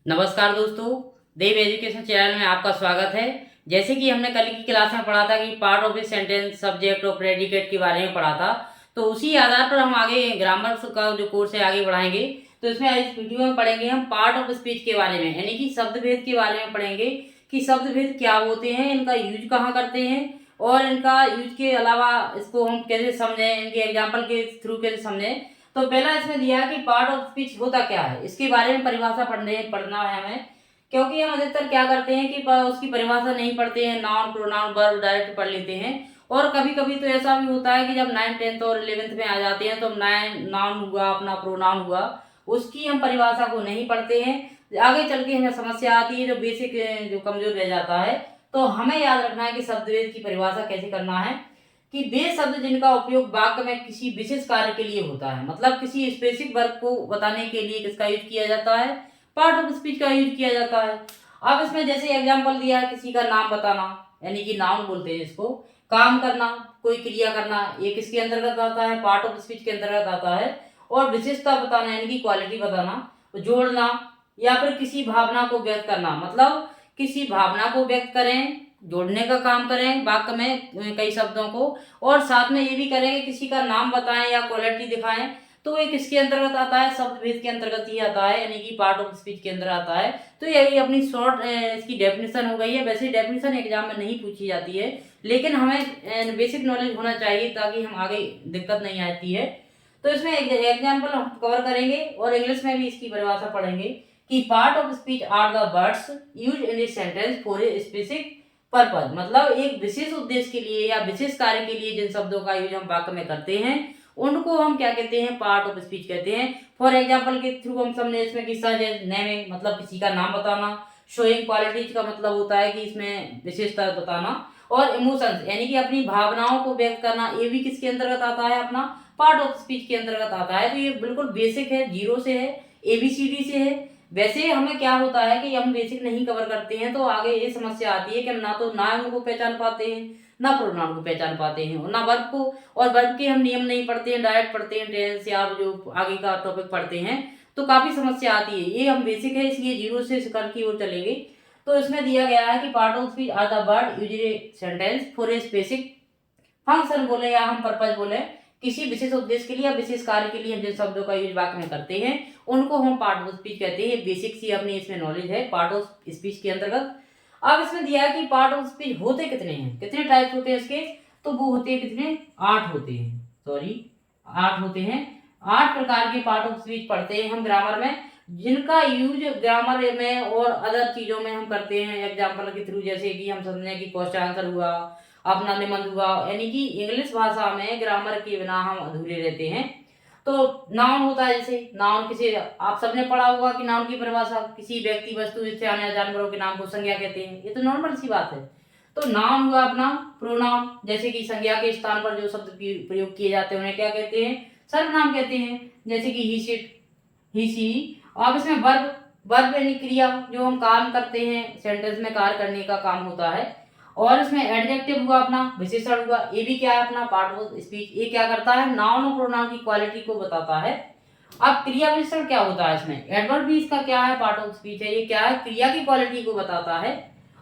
नमस्कार दोस्तों, देव education channel में आपका स्वागत है। जैसे कि हमने कल की क्लास में पढ़ा था कि part of a sentence, subject और प्रेडिकेट के बारे में पढ़ा था, तो उसी आधार पर हम आगे ग्रामर का जो कोर्स है आगे बढ़ाएंगे। तो इसमें इस वीडियो में पढ़ेंगे हम पार्ट ऑफ स्पीच के बारे में, यानी कि शब्द भेद के बारे में पढ़ेंगे कि शब्द भेद क्या होते हैं, इनका यूज कहाँ करते हैं और इनका यूज के अलावा इसको हम कैसे समझें, इनके एग्जाम्पल के थ्रू कैसे समझें। तो पहला इसमें दिया है कि पार्ट ऑफ स्पीच होता क्या है, इसके बारे में परिभाषा पढ़ना है हमें। क्योंकि हम अधिकतर क्या करते हैं कि उसकी परिभाषा नहीं पढ़ते हैं, नाउन प्रोनाउन वर्ब डायरेक्ट पढ़ लेते हैं। और कभी कभी तो ऐसा भी होता है कि जब 9th 10th और 11th में आ जाते हैं तो नाउन हुआ, अपना प्रोनाउन हुआ, उसकी हम परिभाषा को नहीं पढ़ते हैं। आगे चल के हमें समस्या आती है, जो बेसिक जो कमजोर रह जाता है। तो हमें याद रखना है कि शब्दभेद की परिभाषा कैसे करना है कि वे शब्द जिनका उपयोग वाक्य में किसी विशेष कार्य के लिए होता है, मतलब किसी स्पेसिफिक वर्ग को बताने के लिए किसका यूज किया जाता है, पार्ट ऑफ स्पीच का यूज किया जाता है। अब इसमें जैसे एग्जांपल दिया है, किसी का नाम बताना, यानी कि नाउन बोलते हैं इसको। काम करना, कोई क्रिया करना, ये किसके अंतर्गत आता है, पार्ट ऑफ स्पीच के अंतर्गत आता है। और विशेषता बताना, यानी कि क्वालिटी बताना। जोड़ना या फिर किसी भावना को व्यक्त करना, मतलब किसी भावना को व्यक्त करें, जोड़ने का काम करें वाक्य में कई शब्दों को, और साथ में ये भी करें कि किसी का नाम बताएं या क्वालिटी दिखाएं। तो ये किसके अंतर्गत आता है, शब्द भेद के अंतर्गत ही आता है, यानी कि पार्ट ऑफ स्पीच के अंदर आता है। तो यही अपनी शॉर्ट इसकी डेफिनेशन हो गई है। वैसे डेफिनेशन एग्जाम में नहीं पूछी जाती है, लेकिन हमें बेसिक नॉलेज होना चाहिए ताकि हम आगे दिक्कत नहीं आती है। तो इसमें एग्जाम्पल हम कवर करेंगे और इंग्लिश में भी इसकी परिभाषा पढ़ेंगे कि part of speech are the words use in a sentence for a specific purpose, मतलब एक विशेष उद्देश्य के लिए या विशेष कार्य के लिए जिन शब्दों का यूज हम वाक्य में करते हैं उनको हम क्या कहते हैं, पार्ट ऑफ स्पीच कहते हैं। फॉर एग्जाम्पल के थ्रू हम समझे इसमें कि सच नेमिंग, मतलब किसी का नाम बताना। शोइंग क्वालिटीज का मतलब होता है कि इसमें विशेषता बताना। और इमोशंस, यानी कि अपनी भावनाओं को व्यक्त करना, ये भी किसके अंतर्गत आता है, अपना पार्ट ऑफ स्पीच के अंतर्गत आता है। तो ये बिल्कुल बेसिक है, जीरो से है, एबीसीडी से है। वैसे हमें क्या होता है कि हम बेसिक नहीं कवर करते हैं तो आगे ये समस्या आती है कि हम ना तो नाउन को पहचान पाते हैं, ना प्रोनाउन को पहचान पाते हैं, और ना वर्ब को। और वर्ब के हम नियम नहीं पढ़ते हैं, डायरेक्ट पढ़ते हैं, टेंस या जो आगे का टॉपिक पढ़ते हैं, तो काफी समस्या आती है। ये हम बेसिक है, इसलिए जीरो से कर की ओर चलेंगे। तो इसमें दिया गया है कि part of speech are the word used in sentence for a specific function बोले या हम पर्पज बोले, किसी विशेष उद्देश्य के लिए या विशेष कार्य के लिए हम जिन शब्दों का यूज वाक्य में करते हैं उनको हम पार्ट ऑफ स्पीच कहते हैं। बेसिक सी अपनी इसमें नॉलेज है पार्ट ऑफ स्पीच के अंतर्गत। अब इसमें दिया है कि पार्ट ऑफ स्पीच होते कितने हैं, कितने टाइप्स होते हैं इसके, तो वो होते हैं कितने, 8 होते हैं, सॉरी 8 होते हैं। 8 प्रकार के पार्ट ऑफ स्पीच पढ़ते हैं हम ग्रामर में, जिनका यूज ग्रामर में और अदर चीजों में हम करते हैं एग्जाम्पल के थ्रू। जैसे कि हम समझे कि क्वेश्चन आंसर हुआ, अपना निबंध हुआ, यानी कि इंग्लिश भाषा में ग्रामर के बिना हम अधूरे रहते हैं। तो नाउन होता है, जैसे नाउन किसी, आप सबने पढ़ा होगा कि नाउन की परिभाषा किसी व्यक्ति वस्तु स्थान या जानवरों के नाम को संज्ञा कहते हैं, ये तो नॉर्मल सी बात है। तो नाउन हुआ अपना प्रोनाउन, जैसे कि संज्ञा के स्थान पर जो शब्द प्रयोग किए जाते हैं उन्हें क्या कहते हैं, सर्वनाम कहते हैं, जैसे कि ही शिट, ही सी। अब इसमें वर्ब, वर्ब यानी क्रिया, जो हम काम करते हैं, सेंटेंस में कार्य करने का काम होता है। और इसमें एडजेक्टिव हुआ अपना विशेषण हुआ, ये भी क्या है, अपना पार्ट ऑफ स्पीच। ये क्या करता है, नाउन और प्रोनाउन की क्वालिटी को बताता है। अब क्रिया विशेषण क्या होता है, इसमें एडवर्ब भी इसका क्या है, पार्ट ऑफ स्पीच है। ये क्या है, क्रिया की क्वालिटी को बताता है।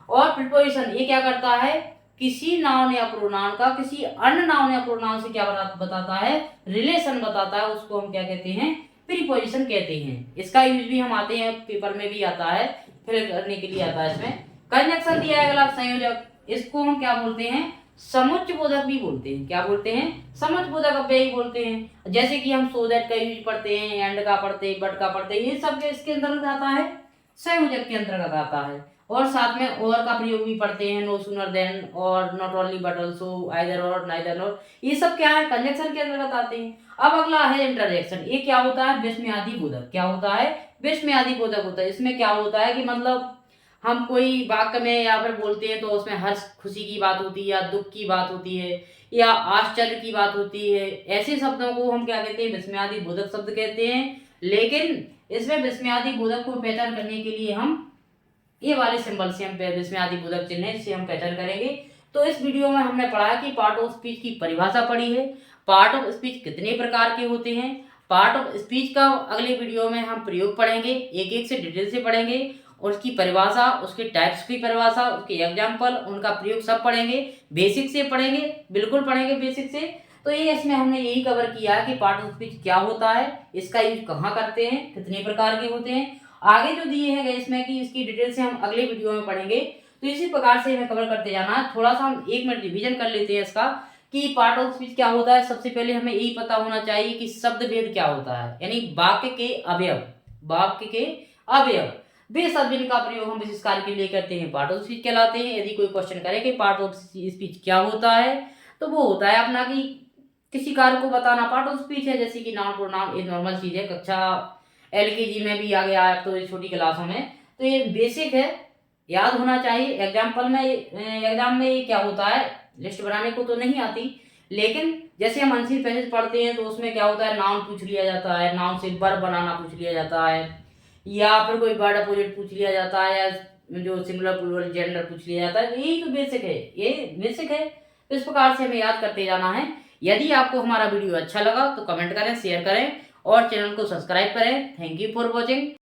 और प्रीपोजिशन ये क्या करता है, किसी नाउन या प्रोनाउन का किसी अन्य नाउन या प्रोनाउन से क्या बताता है, रिलेशन बताता है, उसको हम क्या कहते हैं, प्रीपोजिशन कहते हैं। इसका यूज भी हम आते हैं, पेपर में भी आता है, फिल करने के लिए आता है। इसमें कंजक्शन दिया है अगला, संयोजक, इसको हम क्या बोलते हैं, समुच्चयबोधक भी बोलते हैं। क्या बोलते हैं, समुच्चयबोधक अव्यय बोलते हैं। जैसे कि हम सो दैट का यूज पढ़ते हैं, एंड का पढ़ते हैं, बट का पढ़ते हैं, ये सब के इसके अंतर्गत आता है, संयोजक के अंतर्गत आता है। और साथ में और का प्रयोग भी पढ़ते हैं, नो सूनर देन, और not only but also, either और, नाइदर नॉट, ये सब क्या है, कंजक्शन के अंतर्गत आते हैं। अब अगला है इंटरजेक्शन, ये क्या होता है, विस्मयादि बोधक। क्या होता है, विस्मयादि बोधक होता है। इसमें क्या होता है कि मतलब हम कोई वाक्य में या फिर बोलते हैं तो उसमें हर्ष खुशी की बात होती है या दुख की बात होती है या आश्चर्य की बात होती है, ऐसे शब्दों को हम क्या कहते हैं, विस्मयादि बोधक शब्द कहते हैं। लेकिन इसमें विस्मयादि बोधक को पहचान करने के लिए हम ये वाले सिंबल से हम विस्मयादि बोधक चिन्ह से हम पहचान करेंगे। तो इस वीडियो में हमने पढ़ा कि पार्ट ऑफ स्पीच की परिभाषा पढ़ी है, पार्ट ऑफ स्पीच कितने प्रकार के होते हैं, पार्ट ऑफ स्पीच का अगले वीडियो में हम प्रयोग पढ़ेंगे, एक एक से डिटेल से पढ़ेंगे और उसकी परिभाषा, उसके टाइप्स की परिभाषा, उसके एग्जाम्पल, उनका प्रयोग सब पढ़ेंगे, बेसिक से पढ़ेंगे, बिल्कुल पढ़ेंगे बेसिक से। तो ये इसमें हमने यही कवर किया है कि पार्ट ऑफ स्पीच क्या होता है, इसका यूज कहाँ करते हैं, कितने प्रकार के होते हैं। आगे जो दिए हैं इसमें कि इसकी डिटेल से हम अगले वीडियो में पढ़ेंगे। तो इसी प्रकार से हमें कवर करते जाना है। थोड़ा सा हम 1 मिनट रिवीजन कर लेते हैं इसका कि पार्ट ऑफ स्पीच क्या होता है। सबसे पहले हमें यही पता होना चाहिए कि शब्द भेद क्या होता है, यानी वाक्य के अवयव, वाक्य के अवयव वे शब्द जिनका प्रयोग हम विशेष कार्य के लिए करते हैं पार्ट ऑफ स्पीच कहलाते हैं। यदि कोई क्वेश्चन करे कि पार्ट ऑफ स्पीच क्या होता है, तो वो होता है अपना कि किसी कार्य को बताना पार्ट ऑफ स्पीच है। जैसे कि नाउन प्रोनाउन, ये नॉर्मल चीज है, कक्षा LKG में भी आ गया है, तो ये छोटी क्लासों में, तो ये बेसिक है, याद होना चाहिए। एग्जाम्पल में, एग्जाम में ये क्या होता है, लिस्ट बनाने को तो नहीं आती, लेकिन जैसे हम आंसर पैसेज पढ़ते हैं तो उसमें क्या होता है, नाउन पूछ लिया जाता है, नाउन से वर्ब बनाना पूछ लिया जाता है, या फिर कोई वर्ड अपोजिट पूछ लिया जाता है, या जो सिंगुलर प्लूरल जेंडर पूछ लिया जाता है। यही तो बेसिक है, ये बेसिक है। तो इस प्रकार से हमें याद करते जाना है। यदि आपको हमारा वीडियो अच्छा लगा तो कमेंट करें, शेयर करें और चैनल को सब्सक्राइब करें। Thank you for watching.